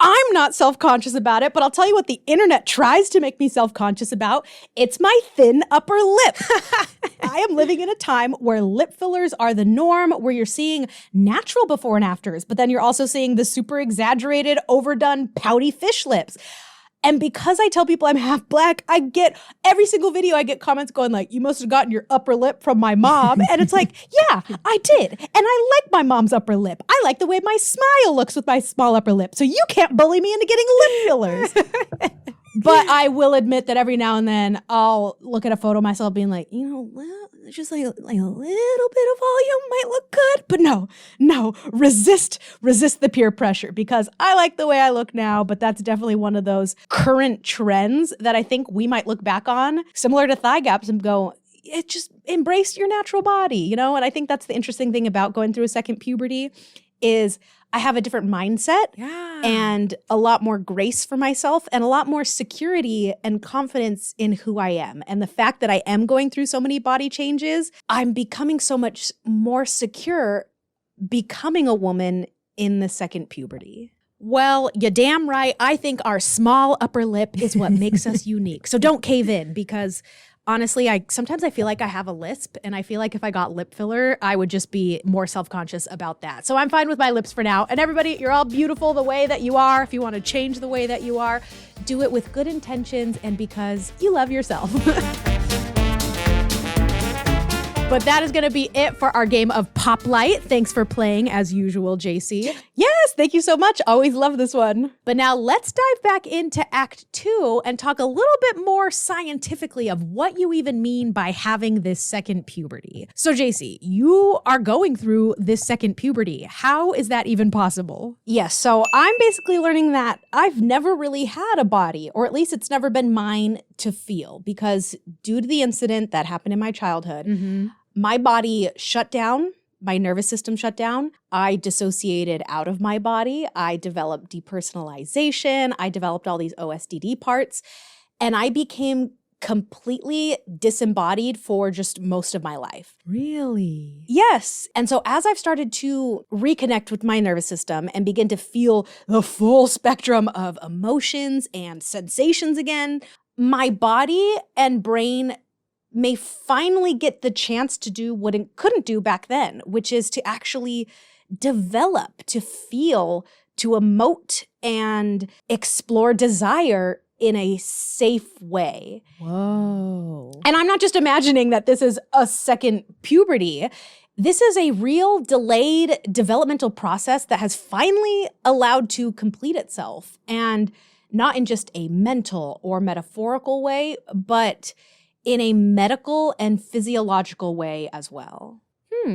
I'm not self-conscious about it, but I'll tell you what the internet tries to make me self-conscious about. It's my thin upper lip. I am living in a time where lip fillers are the norm, where you're seeing natural before and afters, but then you're also seeing the super exaggerated, overdone, pouty fish lips. And because I tell people I'm half black, I get every single video, I get comments going like, you must have gotten your upper lip from my mom. And it's like, yeah, I did. And I like my mom's upper lip. I like the way my smile looks with my small upper lip. So you can't bully me into getting lip fillers. But I will admit that every now and then I'll look at a photo of myself being like, well, just like a little bit of volume might look good. But no, resist the peer pressure, because I like the way I look now, but that's definitely one of those current trends that I think we might look back on, similar to thigh gaps, and go, it just embrace your natural body, And I think that's the interesting thing about going through a second puberty is I have a different mindset and a lot more grace for myself and a lot more security and confidence in who I am. And the fact that I am going through so many body changes, I'm becoming so much more secure becoming a woman in the second puberty. Well, you're damn right. I think our small upper lip is what makes us unique. So don't cave in, because honestly, sometimes I feel like I have a lisp, and I feel like if I got lip filler, I would just be more self-conscious about that. So I'm fine with my lips for now. And everybody, you're all beautiful the way that you are. If you want to change the way that you are, do it with good intentions and because you love yourself. But that is going to be it for our game of Poplight. Thanks for playing as usual, JC. Yes, thank you so much. Always love this one. But now let's dive back into Act 2 and talk a little bit more scientifically of what you even mean by having this second puberty. So JC, you are going through this second puberty. How is that even possible? Yes, so I'm basically learning that I've never really had a body, or at least it's never been mine to feel, because due to the incident that happened in my childhood, my body shut down, my nervous system shut down. I dissociated out of my body. I developed depersonalization. I developed all these OSDD parts, and I became completely disembodied for just most of my life. Really? Yes. And so as I've started to reconnect with my nervous system and begin to feel the full spectrum of emotions and sensations again, my body and brain may finally get the chance to do what it couldn't do back then, which is to actually develop, to feel, to emote, and explore desire in a safe way. Whoa. And I'm not just imagining that this is a second puberty. This is a real delayed developmental process that has finally allowed to complete itself. And not in just a mental or metaphorical way, but in a medical and physiological way as well.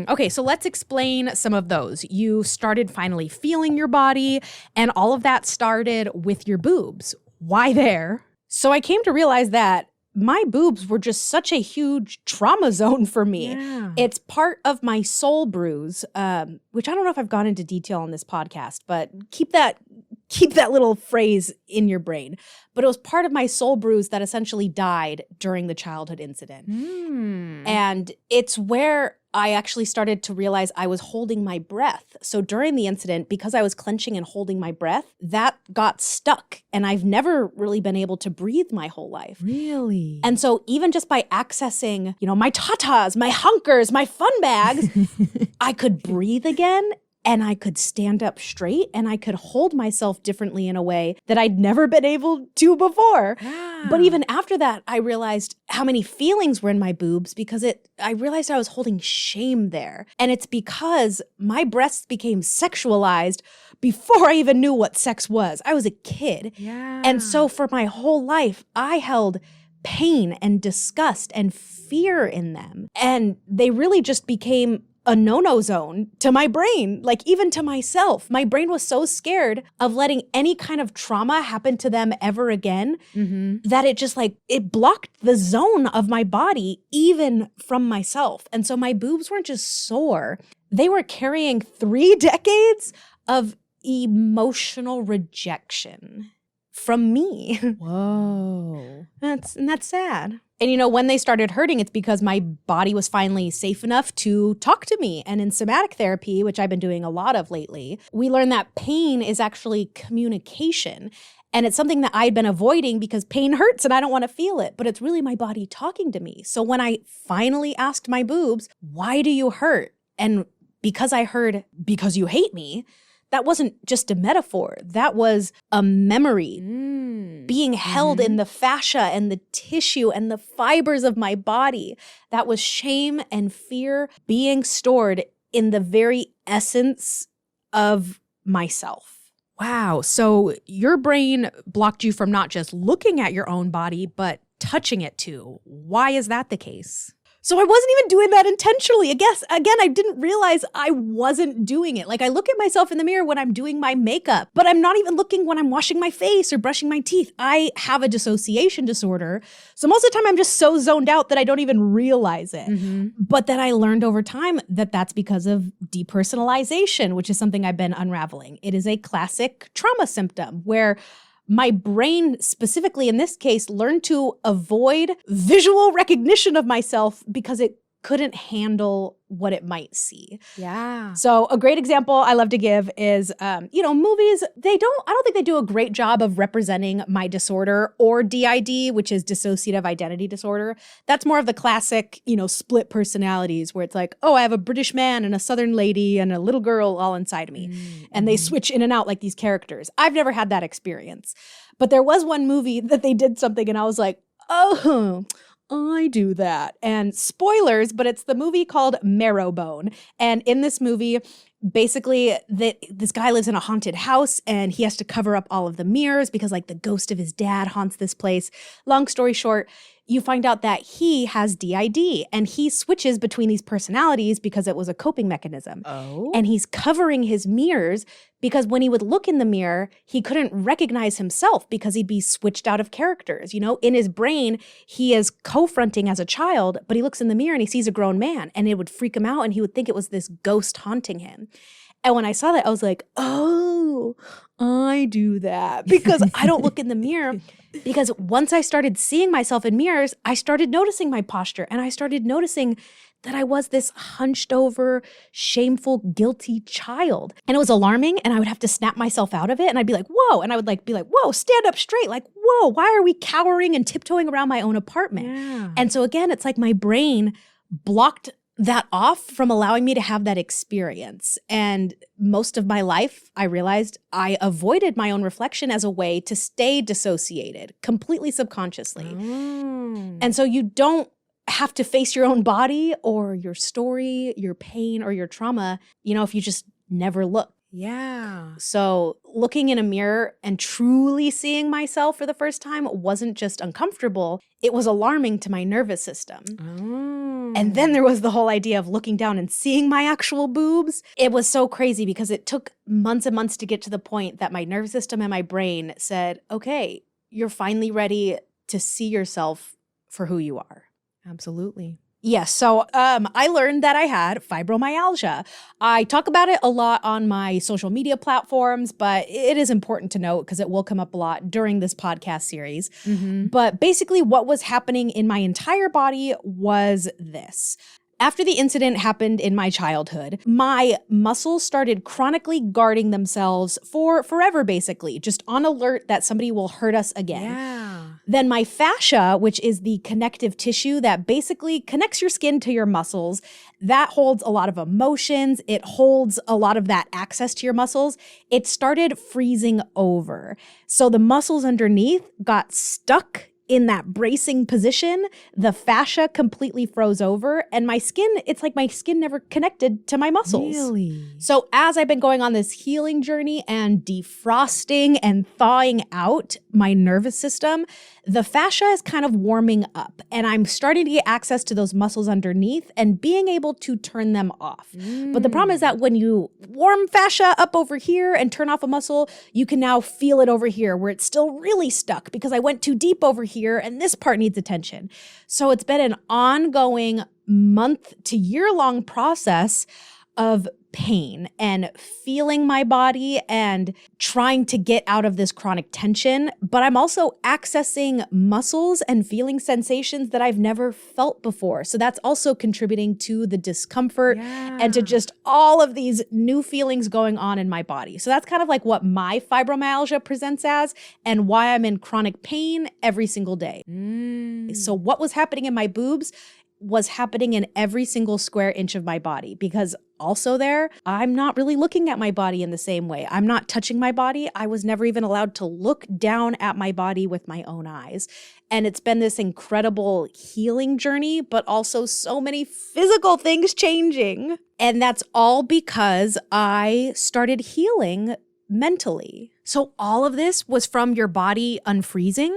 Okay, so let's explain some of those. You started finally feeling your body, and all of that started with your boobs. Why there? So I came to realize that my boobs were just such a huge trauma zone for me. Yeah. It's part of my soul bruise, which I don't know if I've gone into detail on this podcast, but keep that little phrase in your brain. But it was part of my soul bruise that essentially died during the childhood incident. And it's where I actually started to realize I was holding my breath. So during the incident, because I was clenching and holding my breath, that got stuck. And I've never really been able to breathe my whole life. Really? And so even just by accessing, my tatas, my hunkers, my fun bags, I could breathe again. And I could stand up straight, and I could hold myself differently in a way that I'd never been able to before. Yeah. But even after that, I realized how many feelings were in my boobs because I realized I was holding shame there. And it's because my breasts became sexualized before I even knew what sex was. I was a kid. Yeah. And so for my whole life, I held pain and disgust and fear in them. And they really just became a no-no zone to my brain, like even to myself. My brain was so scared of letting any kind of trauma happen to them ever again that it just it blocked the zone of my body, even from myself. And so my boobs weren't just sore. They were carrying 3 decades of emotional rejection from me. Whoa. That's sad. And when they started hurting, it's because my body was finally safe enough to talk to me. And in somatic therapy, which I've been doing a lot of lately, we learned that pain is actually communication. And it's something that I'd been avoiding because pain hurts and I don't want to feel it. But it's really my body talking to me. So when I finally asked my boobs, why do you hurt? And because I heard, because you hate me, that wasn't just a metaphor. That was a memory being held in the fascia and the tissue and the fibers of my body. That was shame and fear being stored in the very essence of myself. Wow. So your brain blocked you from not just looking at your own body, but touching it too. Why is that the case? So I wasn't even doing that intentionally. Again, I didn't realize I wasn't doing it. I look at myself in the mirror when I'm doing my makeup, but I'm not even looking when I'm washing my face or brushing my teeth. I have a dissociation disorder. So most of the time I'm just so zoned out that I don't even realize it. But then I learned over time that that's because of depersonalization, which is something I've been unraveling. It is a classic trauma symptom where my brain, specifically in this case, learned to avoid visual recognition of myself because it couldn't handle what it might see. Yeah. So a great example I love to give is, movies, I don't think they do a great job of representing my disorder or DID, which is dissociative identity disorder. That's more of the classic, split personalities where it's like, oh, I have a British man and a Southern lady and a little girl all inside me. Mm-hmm. And they switch in and out like these characters. I've never had that experience. But there was one movie that they did something and I was like, oh, I do that. And spoilers, but it's the movie called Marrowbone. And in this movie, basically, this guy lives in a haunted house and he has to cover up all of the mirrors because like the ghost of his dad haunts this place. Long story short, you find out that he has DID and he switches between these personalities because it was a coping mechanism. Oh. And he's covering his mirrors because when he would look in the mirror, he couldn't recognize himself because he'd be switched out of characters. In his brain, he is co-fronting as a child, but he looks in the mirror and he sees a grown man and it would freak him out and he would think it was this ghost haunting him. And when I saw that, I was like, oh, I do that because I don't look in the mirror. Because once I started seeing myself in mirrors, I started noticing my posture and I started noticing that I was this hunched over, shameful, guilty child. And it was alarming and I would have to snap myself out of it. And I'd be like, whoa. And I would be like, whoa, stand up straight. Like, whoa, why are we cowering and tiptoeing around my own apartment? Yeah. And so again, it's like my brain blocked that off from allowing me to have that experience. And most of my life, I realized I avoided my own reflection as a way to stay dissociated, completely subconsciously. And so you don't have to face your own body or your story, your pain, or your trauma, if you just never look. Yeah. So looking in a mirror and truly seeing myself for the first time wasn't just uncomfortable, it was alarming to my nervous system. And then there was the whole idea of looking down and seeing my actual boobs. It was so crazy because it took months and months to get to the point that my nervous system and my brain said, okay, you're finally ready to see yourself for who you are. Absolutely. Yes. So I learned that I had fibromyalgia. I talk about it a lot on my social media platforms, but it is important to note because it will come up a lot during this podcast series. Mm-hmm. But basically what was happening in my entire body was this. After the incident happened in my childhood, my muscles started chronically guarding themselves for forever, basically, just on alert that somebody will hurt us again. Yeah. Then my fascia, which is the connective tissue that basically connects your skin to your muscles, that holds a lot of emotions. It holds a lot of that access to your muscles. It started freezing over. So the muscles underneath got stuck in that bracing position. The fascia completely froze over and my skin, it's like my skin never connected to my muscles. Really? So as I've been going on this healing journey and defrosting and thawing out my nervous system, the fascia is kind of warming up and I'm starting to get access to those muscles underneath and being able to turn them off. But the problem is that when you warm fascia up over here and turn off a muscle, you can now feel it over here where it's still really stuck because I went too deep over here and this part needs attention. So it's been an ongoing month to year-long process of pain and feeling my body and trying to get out of this chronic tension. But I'm also accessing muscles and feeling sensations that I've never felt before. So that's also contributing to the discomfort and to just all of these new feelings going on in my body. So that's kind of like what my fibromyalgia presents as and why I'm in chronic pain every single day. So what was happening in my boobs was happening in every single square inch of my body because also there, I'm not really looking at my body in the same way. I'm not touching my body. I was never even allowed to look down at my body with my own eyes. And it's been this incredible healing journey, but also so many physical things changing. And that's all because I started healing mentally. So all of this was from your body unfreezing?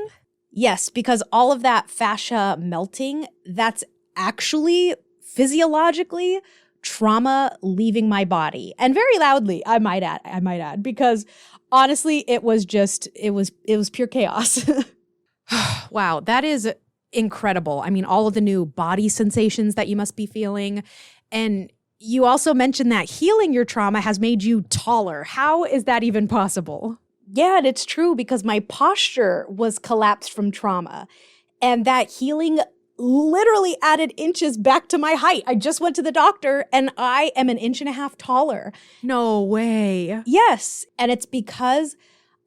Yes, because all of that fascia melting, that's actually physiologically trauma leaving my body, and very loudly, I might add, because honestly, it was pure chaos. Wow, that is incredible. I mean, all of the new body sensations that you must be feeling. And you also mentioned that healing your trauma has made you taller. How is that even possible? Yeah, and it's true because my posture was collapsed from trauma. And that healing literally added inches back to my height. I just went to the doctor and I am 1.5 inches taller. No way. Yes. And it's because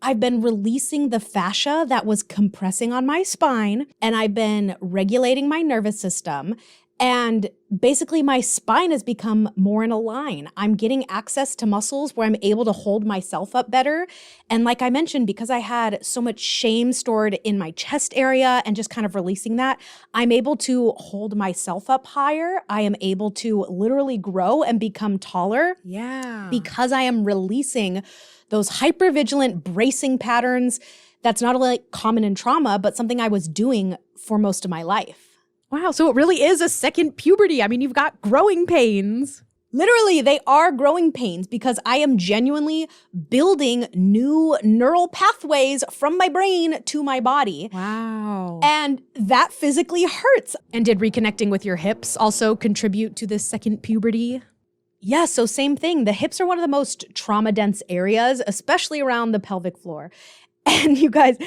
I've been releasing the fascia that was compressing on my spine, and I've been regulating my nervous system. And basically my spine has become more in a line. I'm getting access to muscles where I'm able to hold myself up better. And like I mentioned, because I had so much shame stored in my chest area and just kind of releasing that, I'm able to hold myself up higher. I am able to literally grow and become taller. Yeah. Because I am releasing those hypervigilant bracing patterns that's not only common in trauma, but something I was doing for most of my life. Wow, so it really is a second puberty. I mean, you've got growing pains. Literally, they are growing pains because I am genuinely building new neural pathways from my brain to my body. Wow. And that physically hurts. And did reconnecting with your hips also contribute to this second puberty? Yeah, so same thing. The hips are one of the most trauma-dense areas, especially around the pelvic floor. And you guys,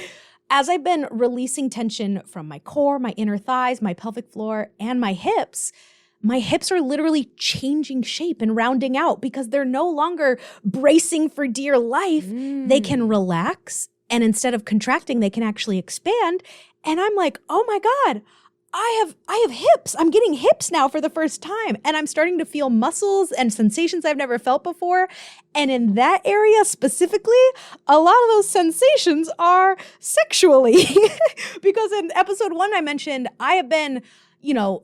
as I've been releasing tension from my core, my inner thighs, my pelvic floor, and my hips are literally changing shape and rounding out because they're no longer bracing for dear life. They can relax, and instead of contracting, they can actually expand. And I'm like, oh my God, I have hips. I'm getting hips now for the first time. And I'm starting to feel muscles and sensations I've never felt before. And in that area specifically, a lot of those sensations are sexually. Because in episode 1, I mentioned I have been,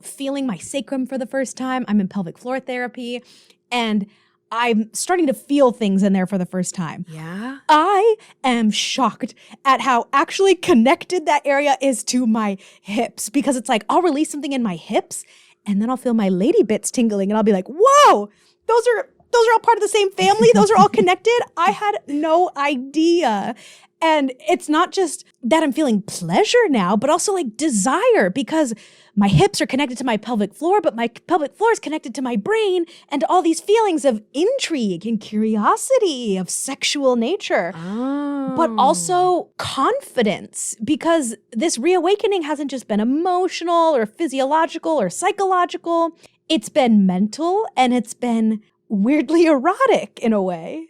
feeling my sacrum for the first time. I'm in pelvic floor therapy. And I'm starting to feel things in there for the first time. Yeah. I am shocked at how actually connected that area is to my hips, because it's like I'll release something in my hips and then I'll feel my lady bits tingling and I'll be like, whoa, those are all part of the same family. Those are all connected. I had no idea. And it's not just that I'm feeling pleasure now, but also like desire, because my hips are connected to my pelvic floor, but my pelvic floor is connected to my brain and to all these feelings of intrigue and curiosity of sexual nature, but also confidence, because this reawakening hasn't just been emotional or physiological or psychological. It's been mental, and it's been weirdly erotic in a way.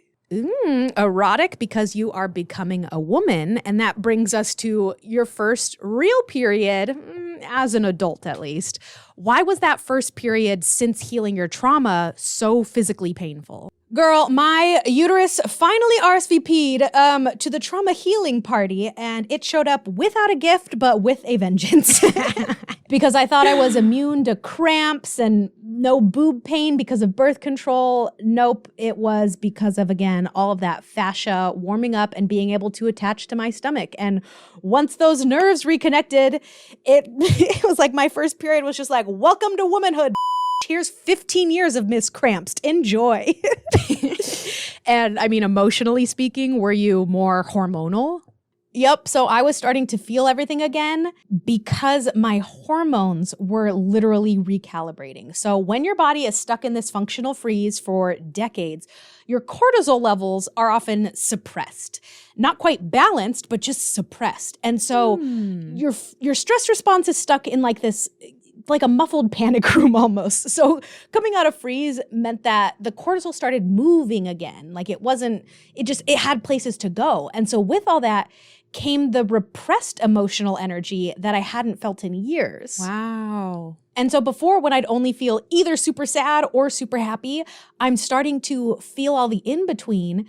Erotic because you are becoming a woman. And that brings us to your first real period, as an adult at least. Why was that first period since healing your trauma so physically painful? Girl, my uterus finally RSVP'd to the trauma healing party, and it showed up without a gift, but with a vengeance. Because I thought I was immune to cramps and no boob pain because of birth control. Nope, it was because of, again, all of that fascia warming up and being able to attach to my stomach. And once those nerves reconnected, it was like my first period was just like, welcome to womanhood. Here's 15 years of Miss Cramps. Enjoy. And I mean, emotionally speaking, were you more hormonal? Yep. So I was starting to feel everything again because my hormones were literally recalibrating. So when your body is stuck in this functional freeze for decades, your cortisol levels are often suppressed. Not quite balanced, but just suppressed. And so your stress response is stuck in like this, like a muffled panic room almost. So coming out of freeze meant that the cortisol started moving again. Like it had places to go. And so with all that came the repressed emotional energy that I hadn't felt in years. Wow. And so before, when I'd only feel either super sad or super happy, I'm starting to feel all the in-between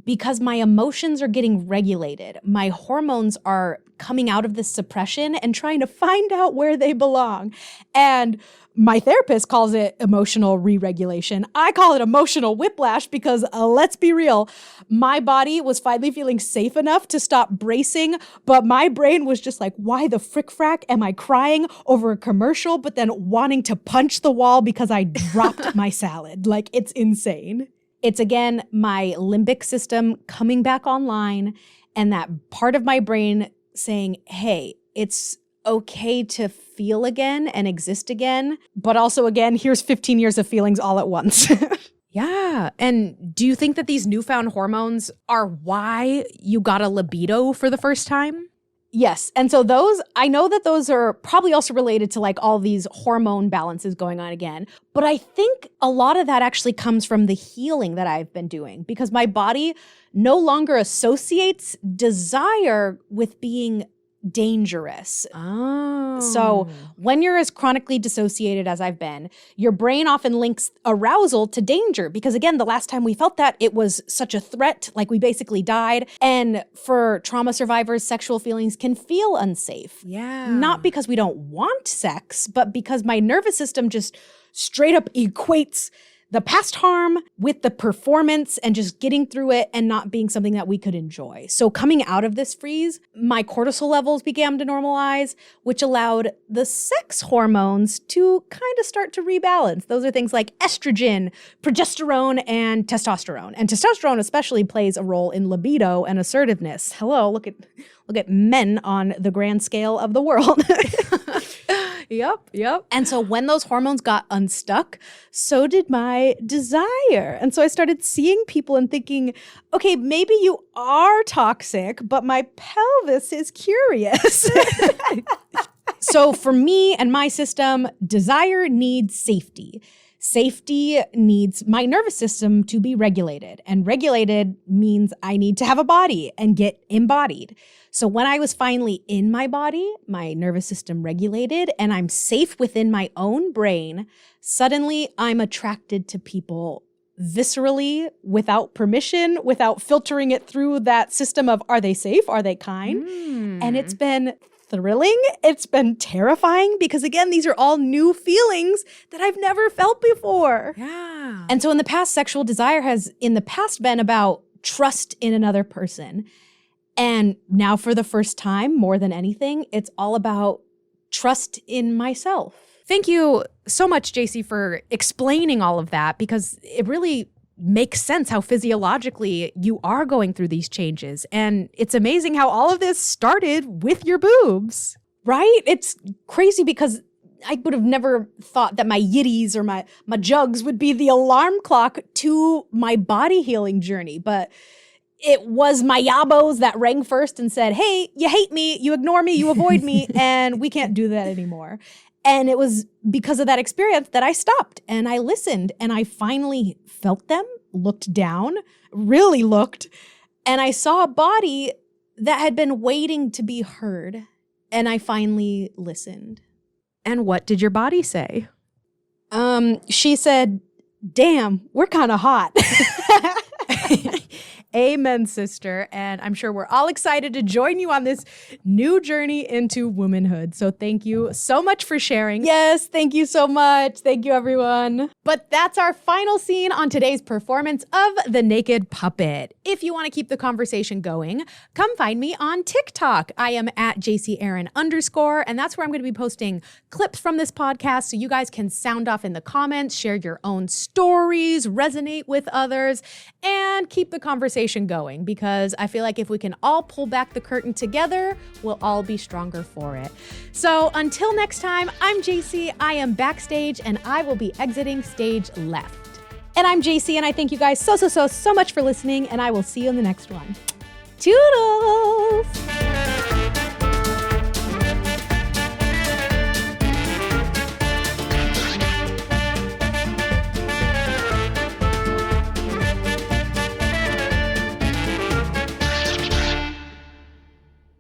because my emotions are getting regulated. My hormones are coming out of this suppression and trying to find out where they belong. And my therapist calls it emotional re-regulation. I call it emotional whiplash because let's be real, my body was finally feeling safe enough to stop bracing, but my brain was just like, why the frick-frack am I crying over a commercial, but then wanting to punch the wall because I dropped my salad? Like, it's insane. It's, again, my limbic system coming back online and that part of my brain saying, hey, it's okay to feel again and exist again. But also, again, here's 15 years of feelings all at once. Yeah. And do you think that these newfound hormones are why you got a libido for the first time? Yes. And so I know that those are probably also related to like all these hormone balances going on again. But I think a lot of that actually comes from the healing that I've been doing because my body no longer associates desire with being dangerous. Oh. So when you're as chronically dissociated as I've been, your brain often links arousal to danger because again, the last time we felt that it was such a threat, like we basically died. And for trauma survivors, sexual feelings can feel unsafe. Yeah. Not because we don't want sex, but because my nervous system just straight up equates the past harm with the performance and just getting through it and not being something that we could enjoy. So coming out of this freeze, my cortisol levels began to normalize, which allowed the sex hormones to kind of start to rebalance. Those are things like estrogen, progesterone, and testosterone. And testosterone especially plays a role in libido and assertiveness. Hello, look at men on the grand scale of the world. Yep. And so when those hormones got unstuck, so did my desire. And so I started seeing people and thinking, okay, maybe you are toxic, but my pelvis is curious. So for me and my system, desire needs safety. Safety needs my nervous system to be regulated. And regulated means I need to have a body and get embodied. So when I was finally in my body, my nervous system regulated, and I'm safe within my own brain, suddenly I'm attracted to people viscerally, without permission, without filtering it through that system of are they safe, are they kind? And it's been thrilling. It's been terrifying because again, these are all new feelings that I've never felt before. Yeah. And so in the past, sexual desire has in the past been about trust in another person. And now for the first time, more than anything, it's all about trust in myself. Thank you so much, JC, for explaining all of that because it really makes sense how physiologically you are going through these changes. And it's amazing how all of this started with your boobs. Right? It's crazy because I would have never thought that my yitties or my jugs would be the alarm clock to my body healing journey. But it was my yabos that rang first and said, hey, you hate me, you ignore me, you avoid me, and we can't do that anymore. And it was because of that experience that I stopped and I listened and I finally felt them, looked down, really looked, and I saw a body that had been waiting to be heard. And I finally listened. And what did your body say? She said, damn, we're kind of hot. Amen, sister. And I'm sure we're all excited to join you on this new journey into womanhood. So thank you so much for sharing. Yes, thank you so much. Thank you, everyone. But that's our final scene on today's performance of The Naked Puppet. If you want to keep the conversation going, come find me on TikTok. I am at JCAaron_, and that's where I'm going to be posting clips from this podcast so you guys can sound off in the comments, share your own stories, resonate with others, and keep the conversation going because I feel like if we can all pull back the curtain together, we'll all be stronger for it. So until next time, I'm JC. I am backstage and I will be exiting stage left. And I'm JC, and I thank you guys so much for listening, and I will see you in the next one. Toodles!